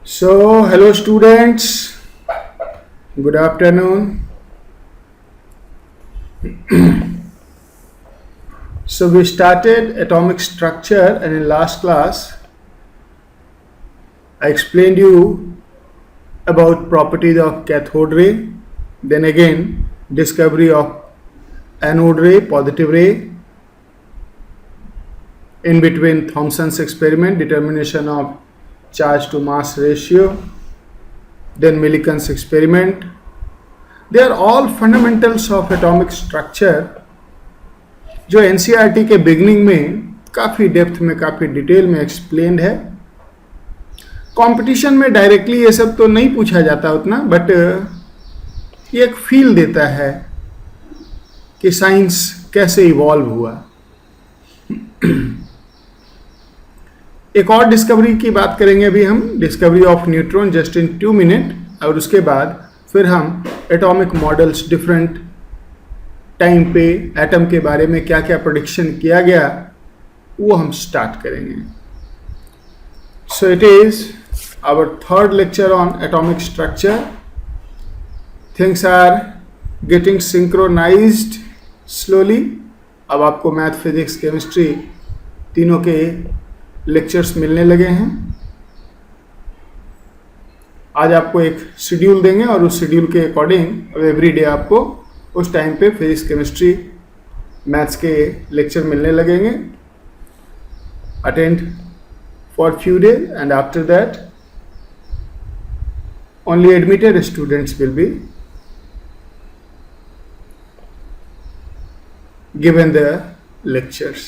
So, hello students, good afternoon. So, we started atomic structure, and in last class, I explained you about properties of cathode ray, then again, discovery of anode ray, positive ray, in between Thomson's experiment, determination of charge to mass ratio, then Millikan's experiment. They are all fundamentals of atomic structure जो NCERT के beginning में काफ़ी depth में काफ़ी detail में explained है. Competition में directly ये सब तो नहीं पूछा जाता उतना, बट ये एक फील देता है कि साइंस कैसे इवॉल्व हुआ. एक और डिस्कवरी की बात करेंगे अभी हम, discovery of neutron just in 2 minute, और उसके बाद फिर हम एटॉमिक मॉडल्स डिफरेंट टाइम पे एटम के बारे में क्या क्या प्रेडिक्शन किया गया वो हम स्टार्ट करेंगे. So it is our third lecture on atomic structure. Things are getting synchronised slowly. अब आपको मैथ, फिजिक्स, केमिस्ट्री तीनों के लेक्चर्स मिलने लगे हैं. आज आपको एक शेड्यूल देंगे और उस शेड्यूल के अकॉर्डिंग एवरी डे आपको उस टाइम पे फिजिक्स, केमिस्ट्री, मैथ्स के लेक्चर मिलने लगेंगे. Attend for few days and after that only admitted students will be given the lectures.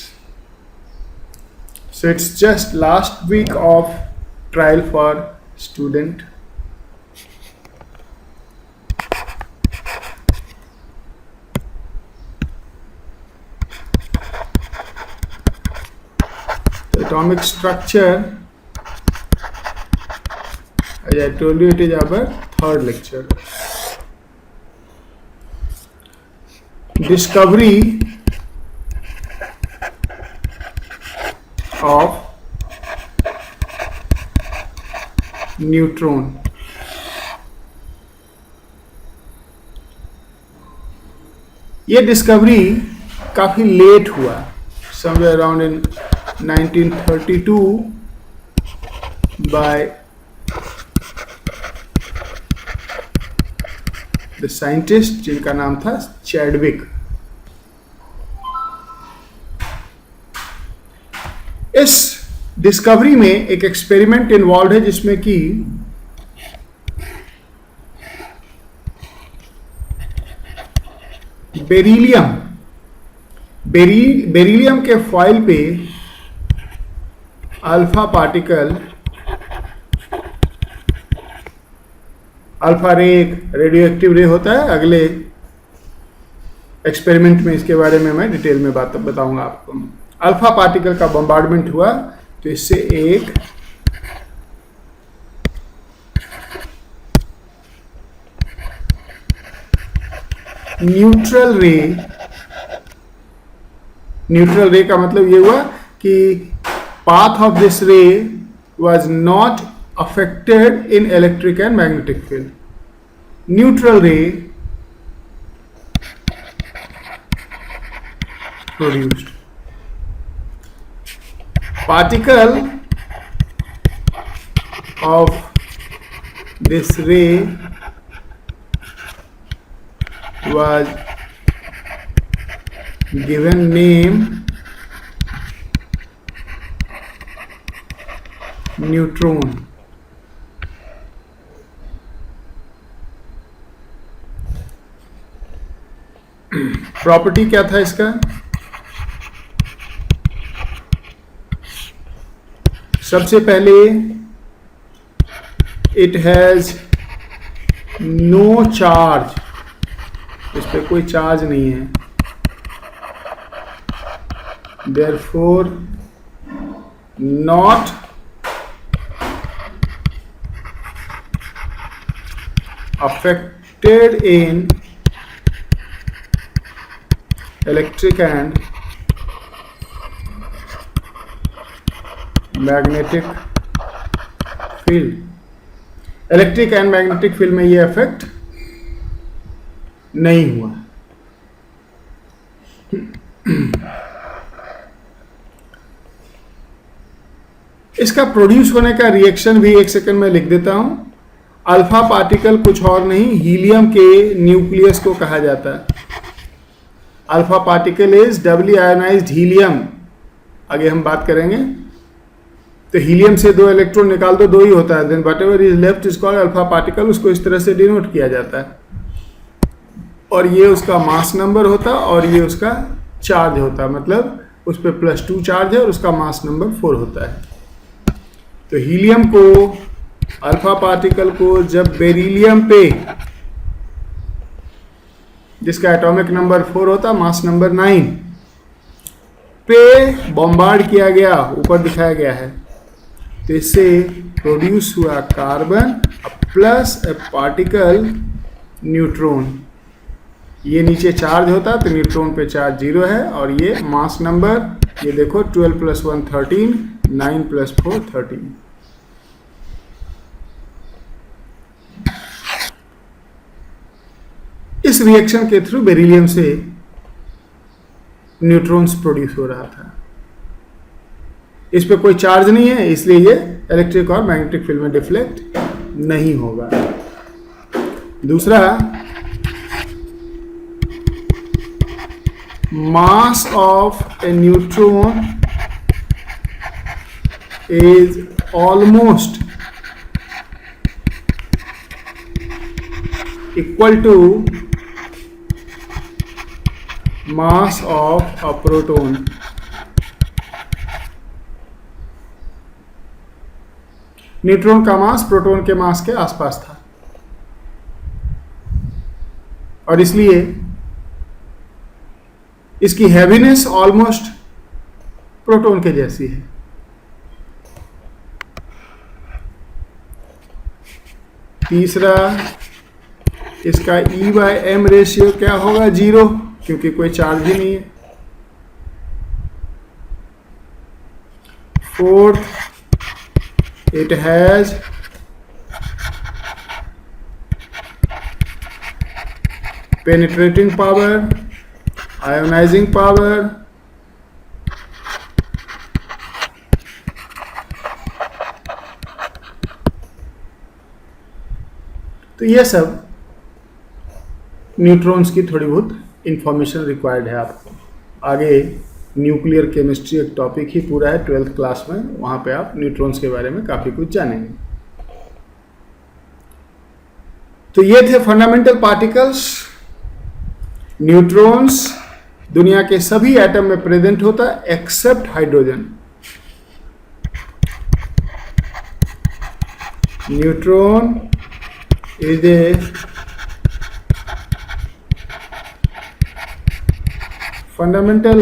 So it's just last week of trial for student. Atomic structure, as I told you, it is our third lecture. Discovery of neutron. ये discovery काफ़ी late हुआ, somewhere around in 1932 by the scientist जिनका नाम था Chadwick. इस discovery में एक experiment involve है जिसमें कि बेरिलियम के फॉइल पे अल्फा पार्टिकल, अल्फा रे एक रेडियो एक्टिव रे होता है. अगले एक्सपेरिमेंट में इसके बारे में मैं डिटेल में बात बताऊंगा आपको. अल्फा पार्टिकल का बम्बार्डमेंट हुआ तो इससे एक न्यूट्रल रे का मतलब ये हुआ कि path of this ray was not affected in electric and magnetic field. Neutral ray produced. Particle of this ray was given name neutron. Property क्या था इसका? सबसे पहले इट हैज नो चार्ज, इस पे कोई चार्ज नहीं है. Therefore not affected in electric and magnetic field. Electric and magnetic field में ये इफेक्ट नहीं हुआ। इसका प्रोड्यूस होने का रिएक्शन भी एक सेकंड में लिख देता हूं। अल्फा पार्टिकल कुछ और नहीं, हीलियम के न्यूक्लियस को कहा जाता है। Alpha particle is doubly ionised helium. आगे हम बात करेंगे। तो हीलियम से 2 इलेक्ट्रॉन निकाल दो, 2 ही होता है। Then whatever is left is called alpha particle. उसको इस तरह से डिनोट किया जाता है, और ये उसका मास नंबर होता है और ये उसका चार्ज होता है। मतलब उस पर +2 चार्ज है और उसका मास नंबर 4 होता है। तो हीलियम को, अल्फा पार्टिकल को जब बेरिलियम पे, जिसका एटॉमिक नंबर 4 होता, मास नंबर 9 पे बॉम्बार्ड किया गया, ऊपर दिखाया गया है, तो इससे प्रोड्यूस हुआ कार्बन प्लस ए पार्टिकल न्यूट्रॉन। ये नीचे चार्ज होता तो न्यूट्रॉन पे चार्ज 0 है, और ये मास नंबर, ये देखो 12 + 1 13, 9 + 4 13। इस रिएक्शन के थ्रू बेरिलियम से न्यूट्रॉन्स प्रोड्यूस हो रहा था। इस पे कोई चार्ज नहीं है, इसलिए ये इलेक्ट्रिक और मैग्नेटिक फील्ड में डिफ्लेक्ट नहीं होगा। दूसरा, mass of a neutron is almost equal to mass of a proton. Neutron का मास प्रोटॉन के मास के आसपास था, और इसलिए इसकी हैवीनेस ऑलमोस्ट प्रोटॉन के जैसी है। तीसरा, इसका E/m रेशियो क्या होगा? 0, क्योंकि कोई चार्ज ही नहीं है। Fourth, it has penetrating power, ionizing power, तो ये सब न्यूट्रॉन्स की थोड़ी बहुत इंफॉर्मेशन रिक्वायर्ड है आपको। आगे न्यूक्लियर केमिस्ट्री एक टॉपिक ही पूरा है 12th क्लास में, वहां पे आप न्यूट्रॉन्स के बारे में काफी कुछ जानेंगे। तो ये थे फंडामेंटल पार्टिकल्स। न्यूट्रॉन्स दुनिया के सभी एटम में प्रेजेंट होता है except hydrogen. Neutron is a fundamental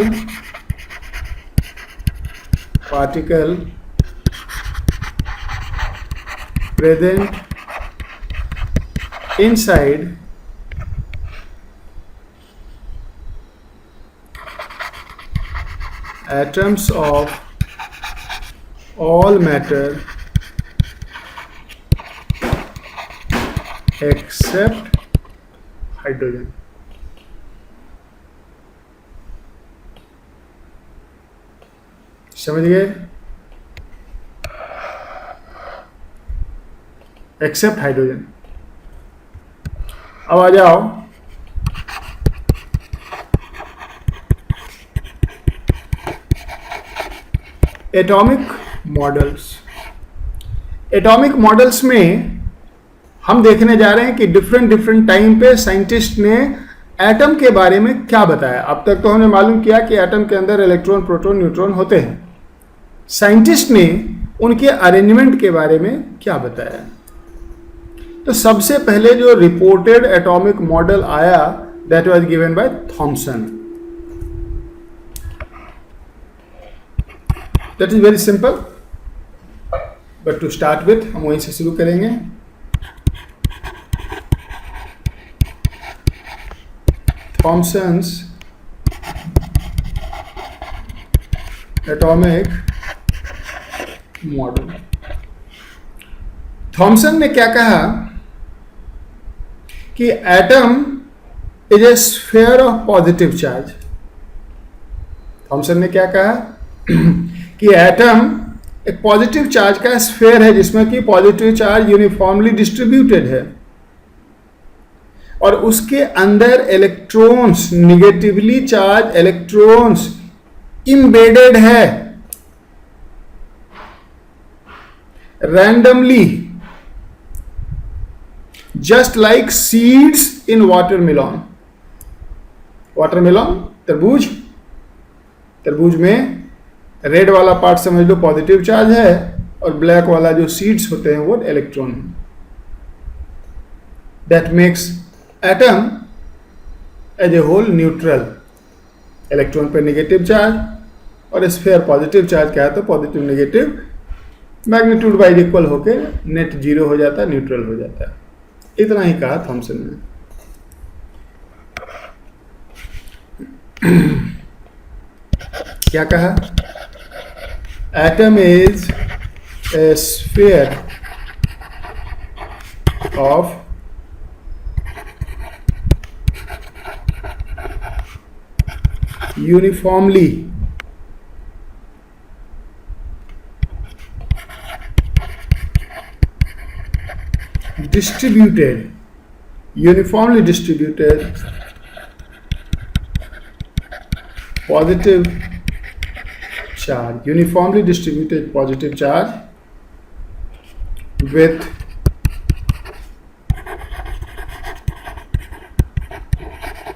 particle present inside atoms of all matter except hydrogen. समझ गए? Except hydrogen. अब आ जाओ एटॉमिक मॉडल्स। एटॉमिक मॉडल्स में हम देखने जा रहे हैं कि डिफरेंट टाइम पे साइंटिस्ट ने एटम के बारे में क्या बताया। अब तक तो हमने मालूम किया कि एटम के अंदर इलेक्ट्रॉन, प्रोटॉन, न्यूट्रॉन होते हैं। साइंटिस्ट ने उनके अरेंजमेंट के बारे में क्या बताया? तो सबसे पहले जो रिपोर्टेड एटॉमिक मॉडल आया, that was given by Thomson. That is very simple, but to start with हम वहीं से शुरू करेंगे। Thomson's atomic model. थॉमसन ने क्या कहा कि atom is a sphere of positive charge. Thomson ने क्या कहा कि एटम एक पॉजिटिव चार्ज का स्फीयर है जिसमें कि पॉजिटिव चार्ज यूनिफॉर्मली डिस्ट्रीब्यूटेड है और उसके अंदर electrons, negatively charge electrons embedded है randomly, just like seeds in watermelon. Watermelon तरबूज, तरबूज में रेड वाला पार्ट समझ लो पॉजिटिव चार्ज है और ब्लैक वाला जो सीड्स होते हैं वो इलेक्ट्रॉन है। That makes atom as a whole neutral. Electron पर नेगेटिव चार्ज और स्फीयर पॉजिटिव चार्ज क्या है तो positive negative magnitude wise equal होकर नेट जीरो हो जाता है, न्यूट्रल हो जाता है। इतना ही कहा थॉमसन ने। क्या कहा? Atom is a sphere of uniformly distributed, uniformly distributed positive charge, uniformly distributed positive charge with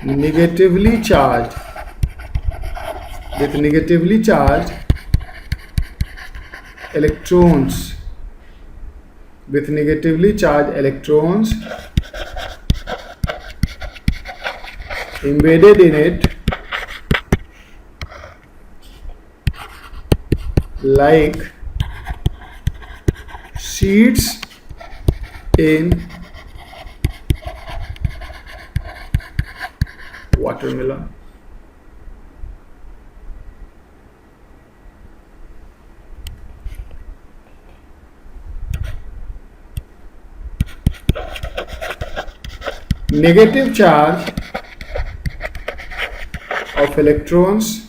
negatively charged electrons, with negatively charged electrons embedded in it like seeds in watermelon. Negative charge of electrons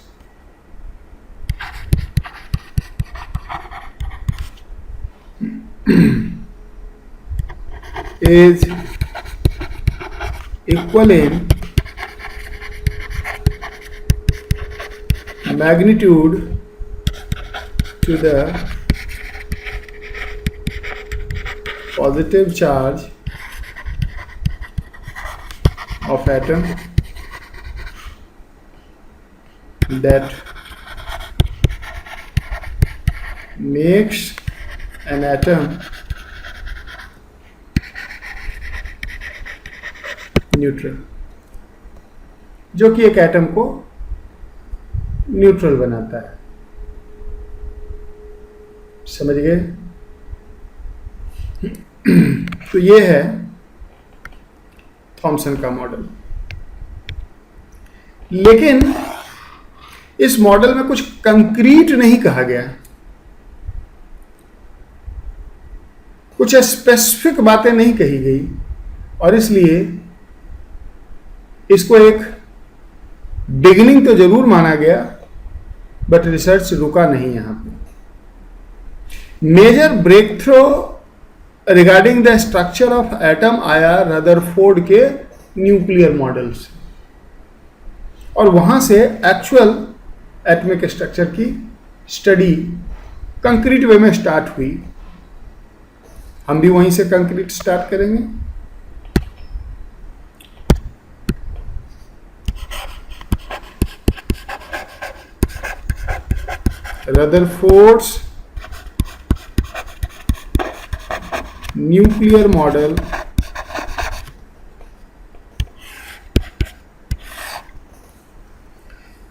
is equal in magnitude to the positive charge of atom that makes an atom neutral, जो कि एक atom को neutral बनाता है। समझ गए? तो ये है थॉमसन का मॉडल। लेकिन इस मॉडल में कुछ कंक्रीट नहीं कहा गया, कुछ स्पेसिफिक बातें नहीं कही गई और इसलिए इसको एक बिगिनिंग तो जरूर माना गया बट रिसर्च रुका नहीं। यहां पे major breakthrough regarding the structure of atom आया रदरफोर्ड के न्यूक्लियर मॉडल्स और वहां से एक्चुअल एटमिक स्ट्रक्चर की स्टडी कंक्रीट वे में स्टार्ट हुई। हम भी वहीं से कंक्रीट स्टार्ट करेंगे। रदरफोर्ड्स न्यूक्लियर मॉडल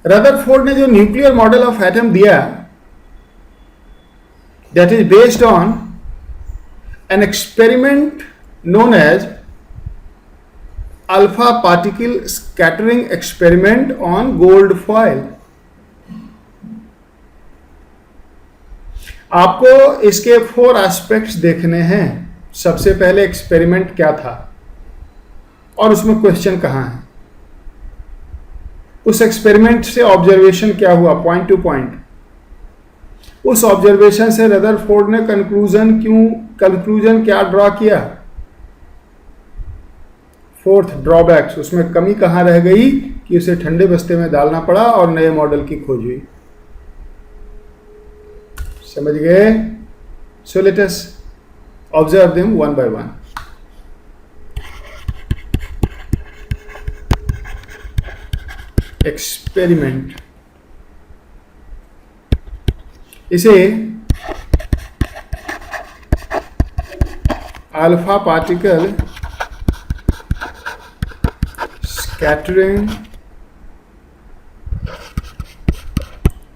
रदरफोर्ड ने जो न्यूक्लियर मॉडल ऑफ एटम दिया that is based on an experiment known as alpha particle scattering experiment on gold foil. आपको इसके 4 एस्पेक्ट्स देखने हैं सबसे पहले एक्सपेरिमेंट क्या था और उसमें क्वेश्चन कहाँ है, उस एक्सपेरिमेंट से ऑब्जर्वेशन क्या हुआ पॉइंट टू पॉइंट, उस ऑब्जर्वेशन से रदरफोर्ड ने कंक्लूजन क्या ड्रॉ किया, फोर्थ ड्रॉबैक्स, उसमें कमी कहाँ रह गई कि उसे ठंडे बस्ते में डालना पड़ा और नए मॉडल की खोज हुई। समझ गए? So let us observe them one by one. Experiment, इसे alpha particle scattering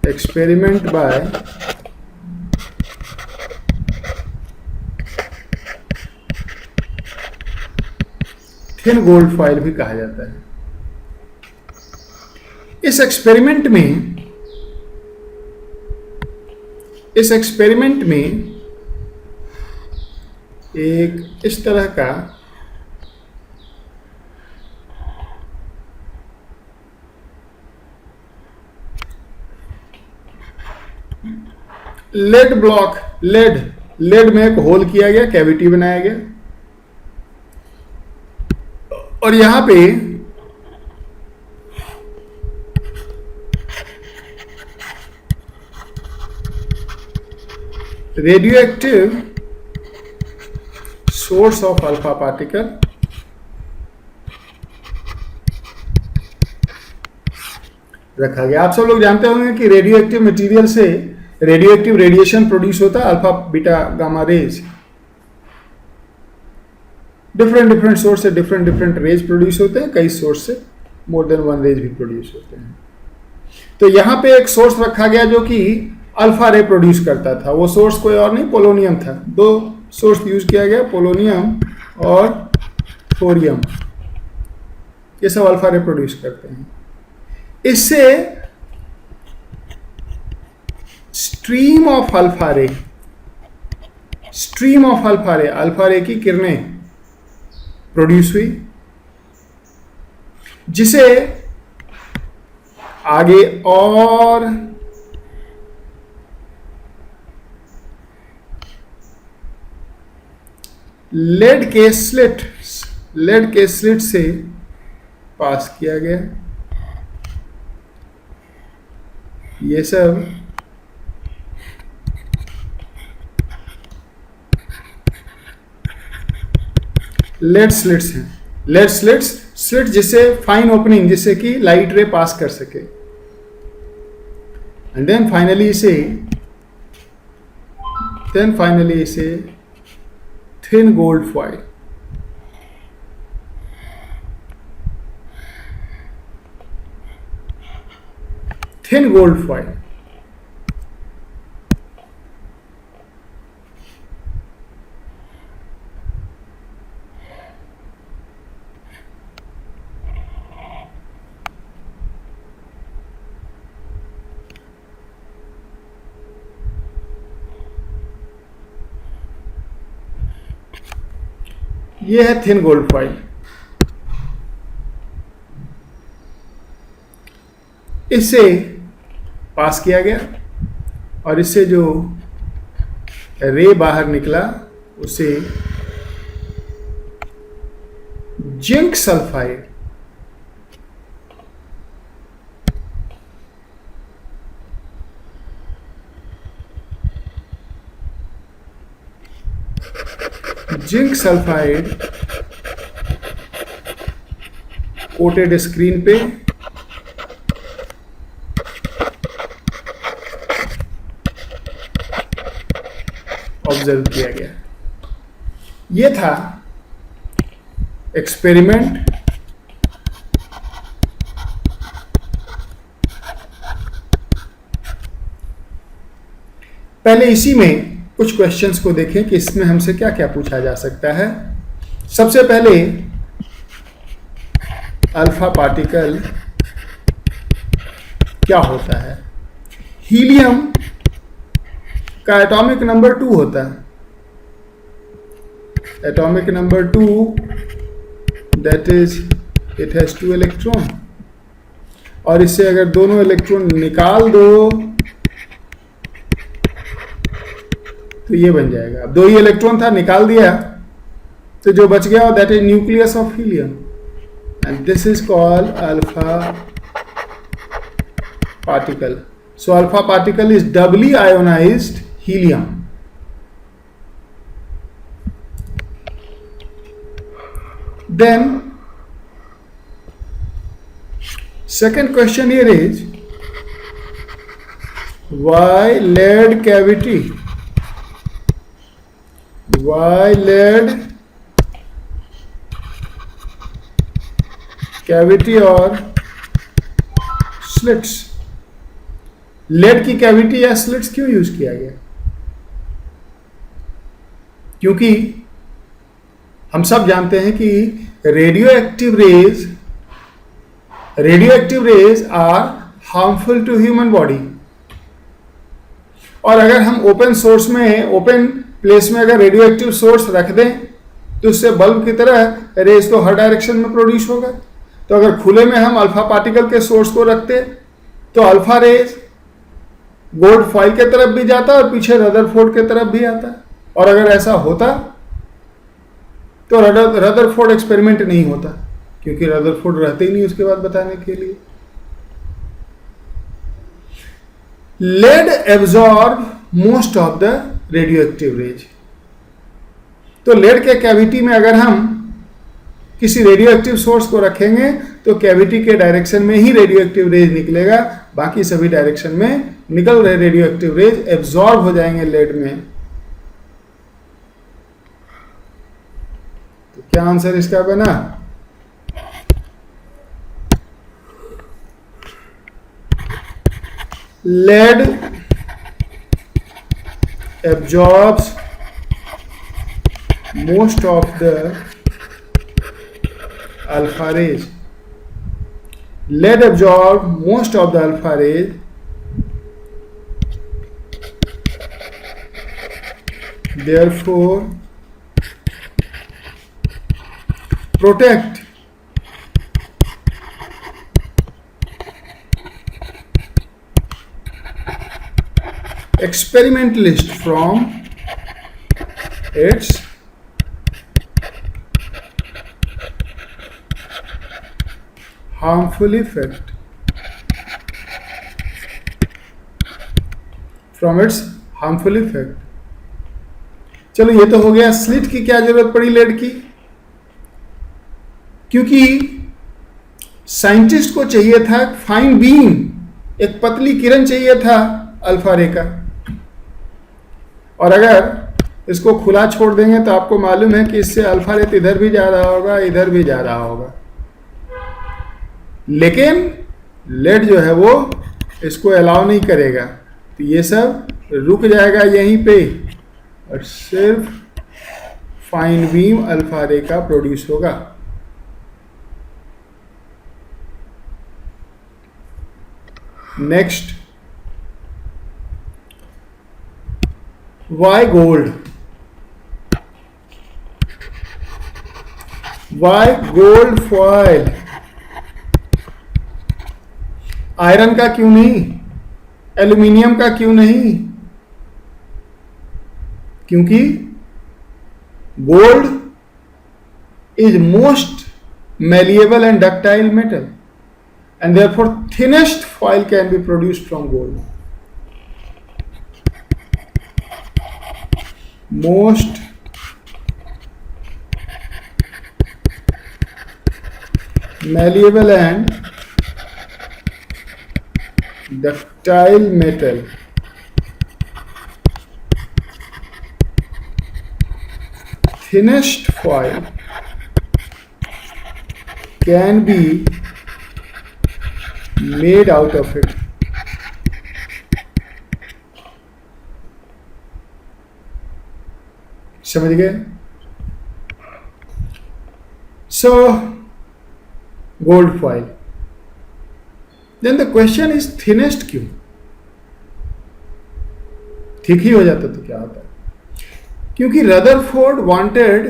experiment by thin gold foil भी कहा जाता है। इस एक्सपेरिमेंट में एक इस तरह का लेड में एक होल किया गया, कैविटी बनाया गया और यहां पे radioactive source of alpha particle रखा गया। आप सब लोग जानते होंगे कि रेडियोएक्टिव मटेरियल से रेडियोएक्टिव रेडिएशन प्रोड्यूस होता है, alpha beta gamma rays. Different source से डिफरेंट रेज प्रोड्यूस होते हैं, कई सोर्स से मोर देन वन रेज भी प्रोड्यूस होते हैं। तो यहां पे एक सोर्स रखा गया जो कि अल्फा रे प्रोड्यूस करता था। वो सोर्स कोई और नहीं, पोलोनियम था। दो सोर्स यूज किया गया, पोलोनियम और थोरियम। ये सब अल्फा रे प्रोड्यूस करते हैं। इससे स्ट्रीम ऑफ अल्फा रे की किरणें प्रोड्यूस हुई, जिसे आगे और लेड के स्लिट से पास किया गया। ये सब लेड स्लिट्स हैं। लेड स्लिट जिससे फाइन ओपनिंग, जिससे कि लाइट रे पास कर सके। एंड देन फाइनली इसे थिन गोल्ड फॉइल, ये है थिन गोल्ड फॉइल। इससे पास किया गया और इससे जो रे बाहर निकला उसे जिंक सल्फाइड, कोटेड स्क्रीन पे ऑब्जर्व किया गया। ये था एक्सपेरिमेंट पहले इसी में कुछ क्वेश्चंस को देखें कि इसमें हमसे क्या क्या पूछा जा सकता है। सबसे पहले अल्फा पार्टिकल क्या होता है। हीलियम का एटॉमिक नंबर 2 होता है। atomic number 2, that is it has 2 electron, और इससे अगर दोनों इलेक्ट्रॉन निकाल दो तो ये बन जाएगा। अब 2 ही इलेक्ट्रॉन था, निकाल दिया तो जो बच गया that is nucleus of helium, and this is called alpha particle. So alpha particle is doubly ionised helium. Then second question here is, why lead cavity? Why lead cavity और slits? lead की cavity या slits क्यों use किया गया? क्योंकि हम सब जानते हैं कि radio active rays are harmful to human body, और अगर हम ओपन सोर्स में, ओपन प्लेस में अगर रेडियो एक्टिव सोर्स रख दें तो उससे बल्ब की तरह रेज तो हर डायरेक्शन में प्रोड्यूस होगा। तो अगर खुले में हम अल्फा पार्टिकल के सोर्स को रखते तो अल्फा रेज गोल्ड फॉइल के तरफ भी जाता और पीछे रदरफोर्ड के तरफ भी आता, और अगर ऐसा होता तो रदरफोर्ड एक्सपेरिमेंट नहीं होता, क्योंकि रदरफोर्ड रहते ही नहीं उसके बाद बताने के लिए। Lead absorb most of the radio active rays. तो लेड के कैविटी में अगर हम किसी रेडियो एक्टिव सोर्स को रखेंगे तो कैविटी के डायरेक्शन में ही रेडियो एक्टिव रेज निकलेगा, बाकी सभी डायरेक्शन में निकल रहे रेडियो एक्टिव रेज एब्जॉर्ब हो जाएंगे लेड में। तो क्या आंसर इसका बना? lead absorbs most of the alpha rays. Lead absorbs most of the alpha rays, therefore protect experimentalist from its harmful effect. From its harmful effect. चलो ये तो हो गया स्लिट की क्या जरूरत पड़ी लेड की, क्योंकि साइंटिस्ट को चाहिए था फाइन बीम, एक पतली किरण चाहिए था अल्फा रे का, और अगर इसको खुला छोड़ देंगे तो आपको मालूम है कि इससे अल्फा रे इधर भी जा रहा होगा, इधर भी जा रहा होगा, लेकिन लेड जो है वो इसको अलाउ नहीं करेगा, तो ये सब रुक जाएगा यहीं पे और सिर्फ फाइन बीम अल्फा रे का प्रोड्यूस होगा। Next, why gold? Why gold foil? Iron का क्यों नहीं, एल्यूमिनियम का क्यों नहीं? क्योंकि gold is most malleable and ductile metal, and therefore thinnest foil can be produced from gold. Most malleable and ductile metal thinnest foil can be made out of it. समझ गए? So gold foil. Then the question is thinnest क्यों? Thick ही हो जाता तो क्या होता? क्योंकि Rutherford wanted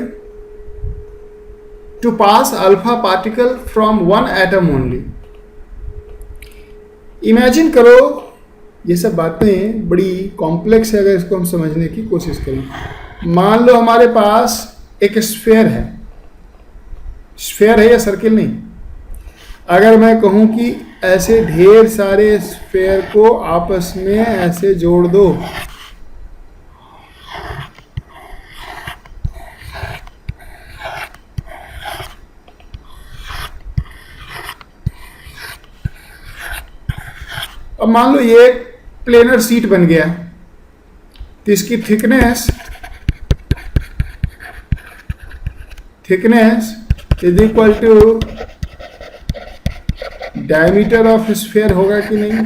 to pass alpha particle from one atom only. Imagine करो, ये सब बातें बड़ी कॉम्प्लेक्स है अगर इसको हम समझने की कोशिश करें। मान लो हमारे पास एक स्फेयर है, स्फेयर है या सर्किल नहीं। अगर मैं कहूं कि ऐसे ढेर सारे स्फेयर को आपस में ऐसे जोड़ दो, अब मान लो ये एक प्लेनर शीट बन गया, तो इसकी thickness is equal to diameter of sphere होगा कि नहीं?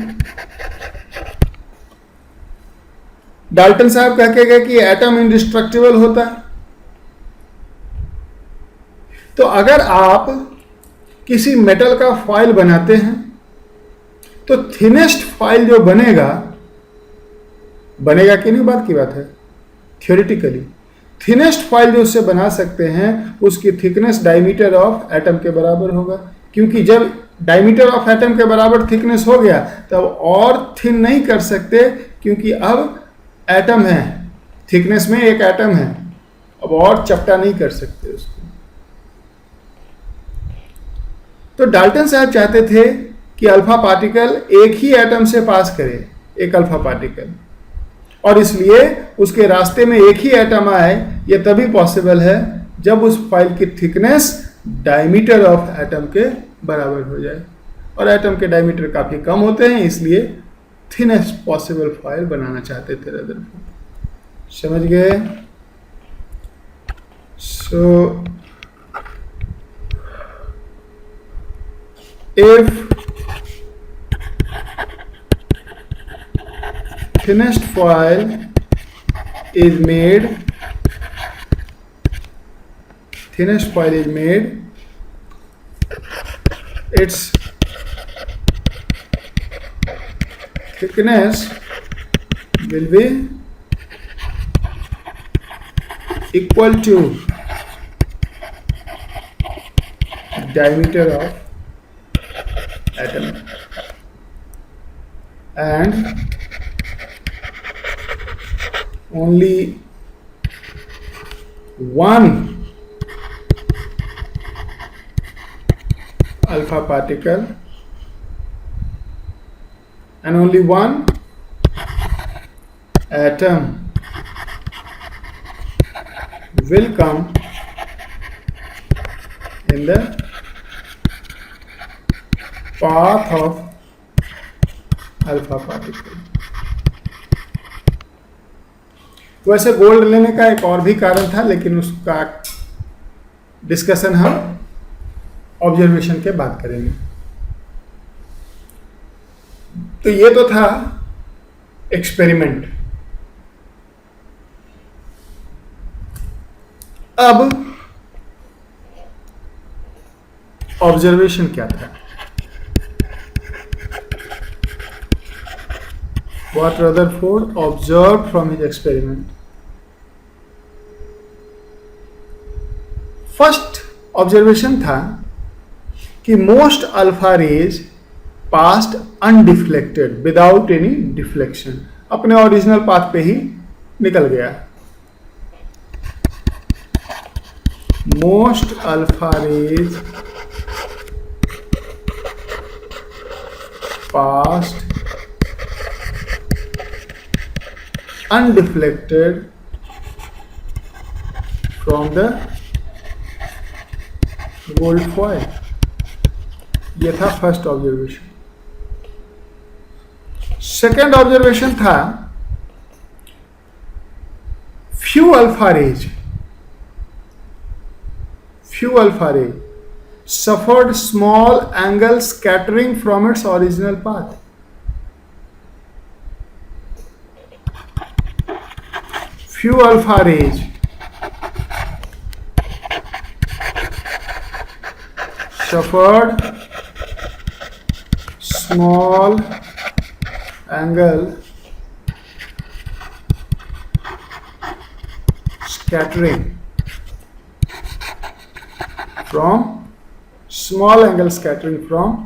डाल्टन साहब कह के गए कि एटम इंडिस्ट्रक्टिबल होता है। तो अगर आप किसी मेटल का फॉयल बनाते हैं तो थिनेस्ट फॉयल जो बनेगा कि नहीं, बात की बात है। थियोरेटिकली थिनेस्ट फॉयल जो उससे बना सकते हैं उसकी थिकनेस डायमीटर ऑफ एटम के बराबर होगा, क्योंकि जब डायमीटर ऑफ एटम के बराबर थिकनेस हो गया तब और थिन नहीं कर सकते, क्योंकि अब एटम है, थिकनेस में एक एटम है, अब और चपटा नहीं कर सकते उसको। तो डाल्टन साहब चाहते थे कि अल्फा पार्टिकल एक ही एटम से पास करे, एक अल्फा पार्टिकल, और इसलिए उसके रास्ते में एक ही एटम आए। यह तभी पॉसिबल है जब उस फाइल की थिकनेस डायमीटर ऑफ एटम के बराबर हो जाए, और एटम के डायमीटर काफी कम होते हैं, इसलिए थिनेस्ट पॉसिबल फाइल बनाना चाहते थे रदरफोर्ड। समझ गए? So if thinnest foil is made, its thickness will be equal to diameter of atom, and only one alpha particle and only one atom will come in the path of alpha particle. वैसे gold लेने का एक और भी कारण था, लेकिन उसका डिस्कशन हम ऑब्जर्वेशन के बाद करेंगे। तो ये तो था एक्सपेरिमेंट। अब ऑब्जर्वेशन क्या था? What Rutherford observed from his experiment. First observation था कि most alpha rays passed undeflected without any deflection, अपने ओरिजिनल पाथ पे ही निकल गया। Most alpha rays passed undeflected from the gold foil. यह था फर्स्ट ऑब्जर्वेशन। सेकेंड ऑब्जर्वेशन था few alpha rays suffered small angle scattering from its original path. Few alpha rays suffered small angle scattering from small angle scattering from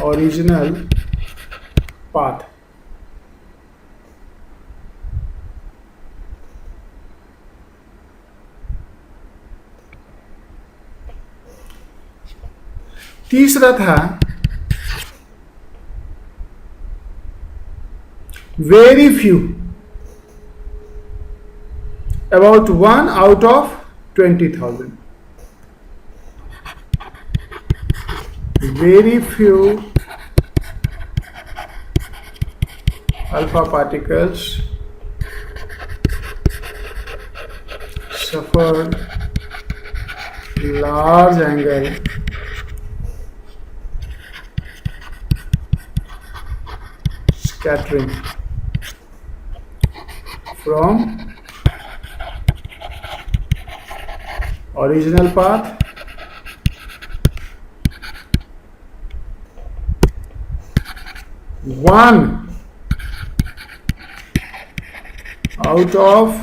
original path. तीसरा था very few, about 1 out of 20,000. Very few alpha particles suffered large angle scattering from original path one out of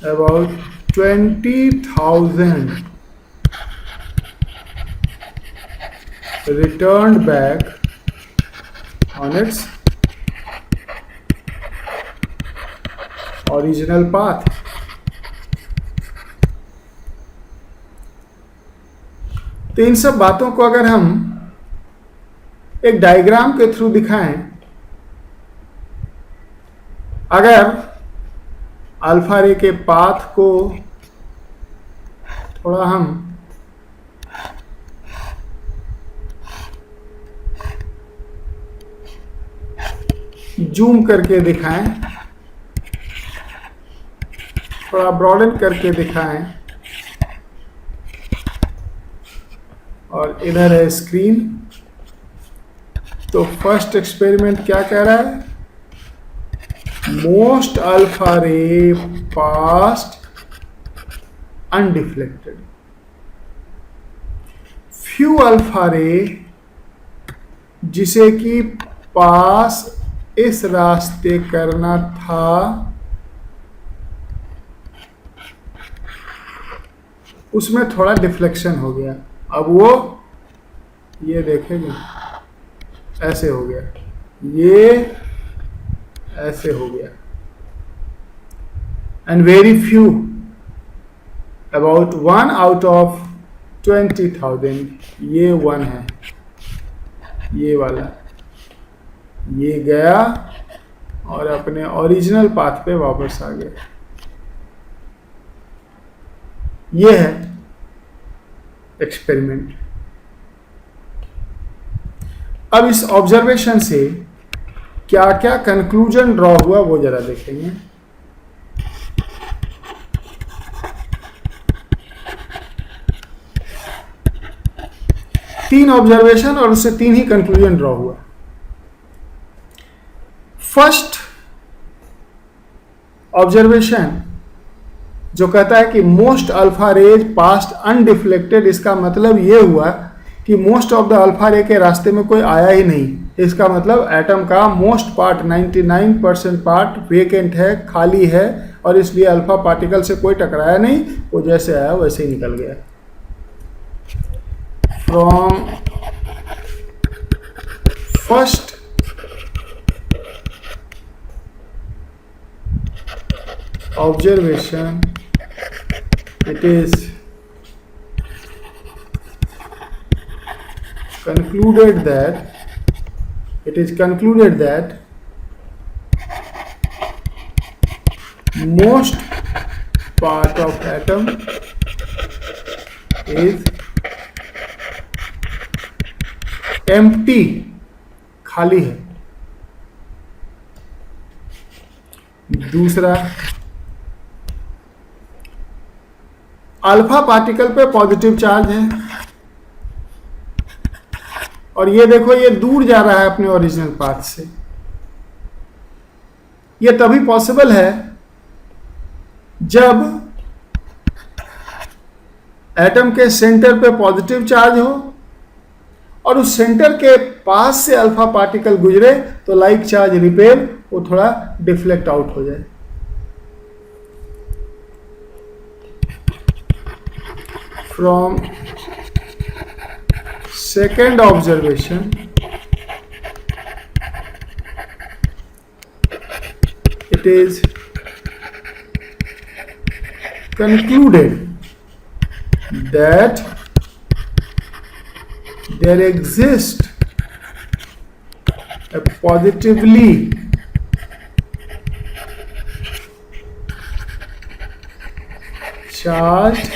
about 20,000 returned back on its original path. तो इन सब बातों को अगर हम एक diagram के थ्रू दिखाएं, अगर अल्फा रे के पाथ को थोड़ा हम जूम करके दिखाएं, थोड़ा ब्रॉडन करके दिखाएं, और इधर है स्क्रीन, तो फर्स्ट एक्सपेरिमेंट क्या कह रहा है? मोस्ट अल्फा रे पास्ट अनडिफ्लेक्टेड, फ्यू अल्फा रे जिसे कि पास इस रास्ते करना था, उसमें थोड़ा डिफ्लेक्शन हो गया। अब वो ये देखेंगे ऐसे हो गया, ये ऐसे हो गया। And very few, about 1 out of 20,000, ये 1 है, ये वाला, ये गया और अपने ओरिजिनल पाथ पे वापस आ गया। ये है एक्सपेरिमेंट। अब इस ऑब्जर्वेशन से क्या क्या कंक्लूजन ड्रॉ हुआ वो जरा देखेंगे। तीन ऑब्जर्वेशन और उससे 3 ही कंक्लूजन ड्रॉ हुआ। फर्स्ट ऑब्जर्वेशन जो कहता है कि most alpha rays passed undeflected, इसका मतलब ये हुआ कि मोस्ट ऑफ द अल्फा रे के रास्ते में कोई आया ही नहीं। इसका मतलब एटम का मोस्ट पार्ट 99% पार्ट वेकेंट है, खाली है, और इसलिए अल्फा पार्टिकल से कोई टकराया नहीं, वो जैसे आया वैसे ही निकल गया। From first observation, it is concluded that most part of atom is empty, खाली है। दूसरा, अल्फा पार्टिकल पे पॉजिटिव चार्ज है, और ये देखो ये दूर जा रहा है अपने ओरिजिनल पाथ से। ये तभी पॉसिबल है जब एटम के सेंटर पे पॉजिटिव चार्ज हो और उस सेंटर के पास से अल्फा पार्टिकल गुजरे तो लाइक चार्ज रिपेल वो थोड़ा डिफ्लेक्ट आउट हो जाए। from second observation, it is concluded that there exists a positively charged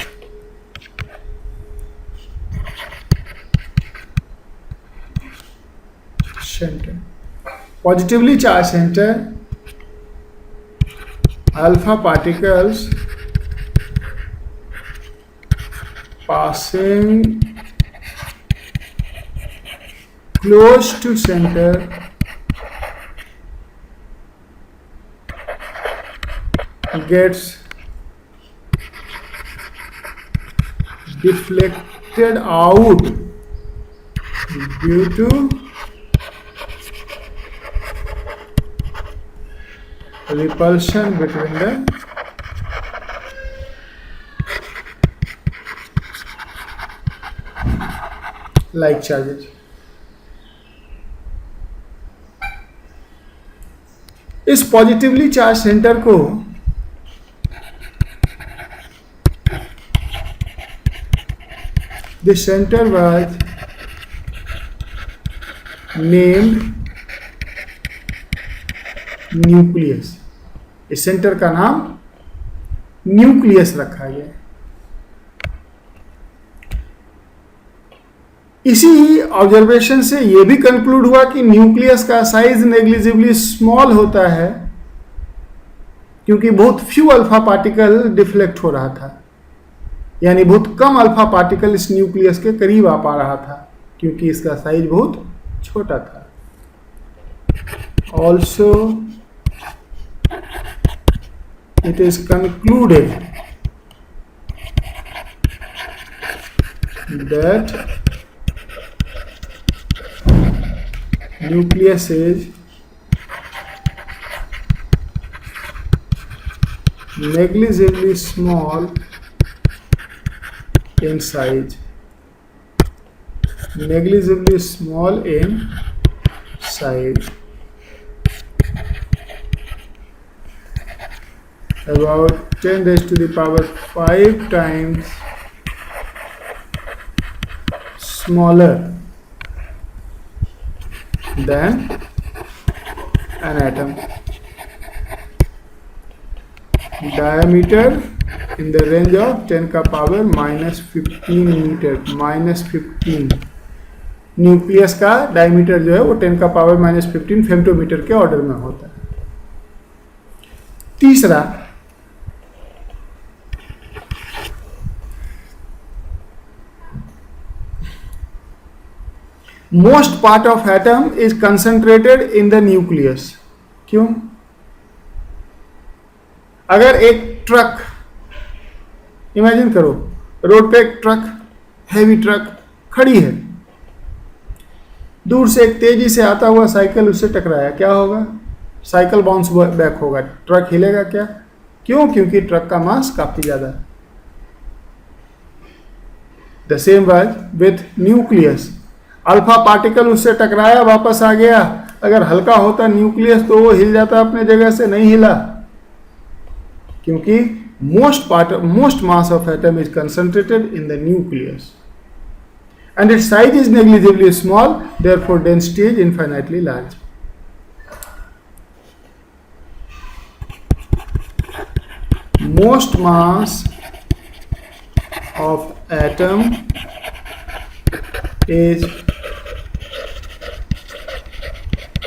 center. Positively charged center, alpha particles passing close to center gets deflected out due to repulsion between the like charges. इस positively charge centre को the center was named nucleus. इस centre का नाम nucleus रखा गया. इसी observation से यह भी कंक्लूड हुआ कि न्यूक्लियस का साइज नेग्लिजिबली स्मॉल होता है क्योंकि बहुत फ्यू अल्फा पार्टिकल डिफ्लेक्ट हो रहा था, यानी बहुत कम अल्फा पार्टिकल इस न्यूक्लियस के करीब आ पा रहा था क्योंकि इसका साइज बहुत छोटा था. Also it is concluded that nucleus is negligibly small in size, negligibly small in size, about 10 raised to the power 5 times smaller than an atom. Diameter in the range of 10 का power -15 metre, -15. Nucleus का diameter जो है वो 10 का power -15 फेम्टोमीटर के order में होता है. तीसरा, most part of atom is concentrated in the nucleus. क्यों? अगर एक ट्रक, इमेजिन करो रोड पे एक ट्रक, हैवी ट्रक खड़ी है, दूर से एक तेजी से आता हुआ साइकिल उससे टकराया, क्या होगा? साइकिल बाउंस बैक होगा, ट्रक हिलेगा क्या? क्यों? क्योंकि ट्रक का मास काफी ज्यादा है. The same was with nucleus. Alpha particle उससे टकराया, वापस आ गया. अगर हल्का होता न्यूक्लियस तो वो हिल जाता अपने जगह से, नहीं हिला क्योंकि most mass of atom is concentrated in the nucleus and its size is negligibly small, therefore density is infinitely large. Most mass of atom is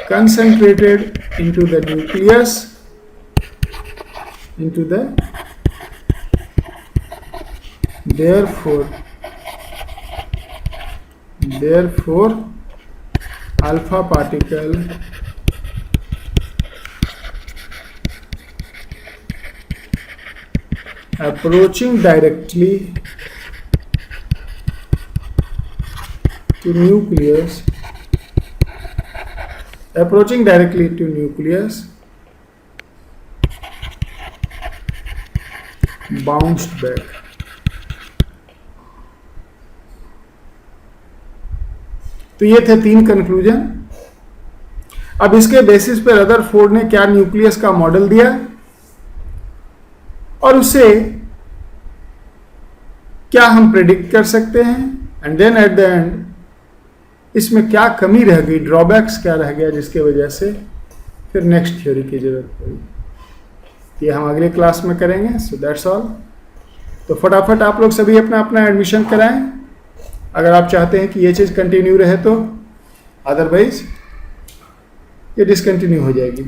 concentrated into the nucleus, therefore alpha particle approaching directly to nucleus bounced back. तो ये थे 3 conclusion. अब इसके basis पर Rutherford ने क्या nucleus का model दिया और उससे क्या हम प्रेडिक्ट कर सकते हैं, and then at the end इसमें क्या कमी रह गई, ड्रॉबैक्स क्या रह गया जिसके वजह से फिर नेक्स्ट थ्योरी की जरूरत पड़ी। ये हम अगले क्लास में करेंगे। So that's all. तो फटाफट आप लोग सभी अपना अपना एडमिशन कराएं अगर आप चाहते हैं कि ये चीज़ कंटिन्यू रहे तो, अदरवाइज ये डिसकंटिन्यू हो जाएगी।